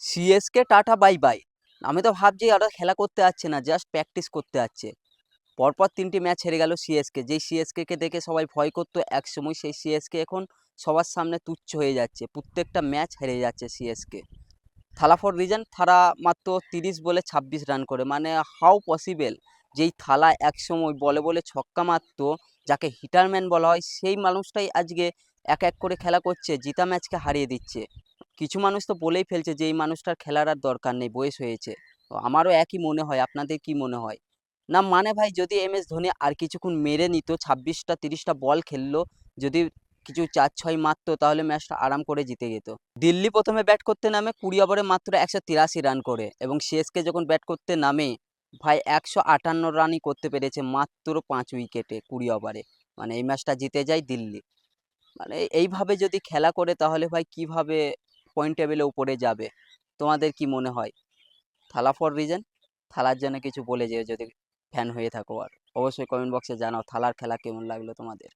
CSK tata bye bye. আমি তো ভাবছি ওরা খেলা করতে আসছে না, জাস্ট প্র্যাকটিস করতে আসছে। পরপর ৩টি ম্যাচ হেরে গেল সিএসকে। যেই সিএসকে দেখে সবাই ভয় করতো একসময়, সেই সিএসকে এখন সবার সামনে তুচ্ছ হয়ে যাচ্ছে। প্রত্যেকটা ম্যাচ হেরে যাচ্ছে সিএসকে। থালা ফর রিজন, তারা মাত্র 30 বলে 26 রান করে, মানে হাউ পসিবল? যেই থালা একসময় বলে বলে ছক্কা মারতো, যাকে হিটারম্যান বলা হয়, সেই মানুষটাই আজকে এক এক করে খেলা করছে, জিতা ম্যাচকে হারিয়ে দিচ্ছে। কিছু মানুষ তো বলেই ফেলছে যে এই মানুষটার খেলার আর দরকার নেই, বয়স হয়েছে। তো আমারও একই মনে হয়, আপনাদের কি মনে হয়? না মানে ভাই, যদি MS ধোনি আর কিছুক্ষণ মেরে নিত, 26টা 30টা বল খেললো, যদি কিছু 4-6 মারতো, তাহলে ম্যাচটা আরাম করে জিতে যেত। দিল্লি প্রথমে ব্যাট করতে নামে 20 ওভারে মাত্র 183 রান করে, এবং সিএসকে যখন ব্যাট করতে নামে ভাই 158 রানই করতে পেরেছে মাত্র 5 উইকেটে 20 ওভারে। মানে এই ম্যাচটা জিতে যায় দিল্লি। মানে এইভাবে যদি খেলা করে তাহলে ভাই কিভাবে পয়েন্ট টেবিলে উপরে যাবে? তোমাদের কি মনে হয়? থালা ফর রিজন, থালার জন্য কিছু বলে যেও যদি ফ্যান হয়ে থাকো। আর অবশ্যই কমেন্ট বক্সে জানাও থালার খেলা কেমন লাগলো তোমাদের।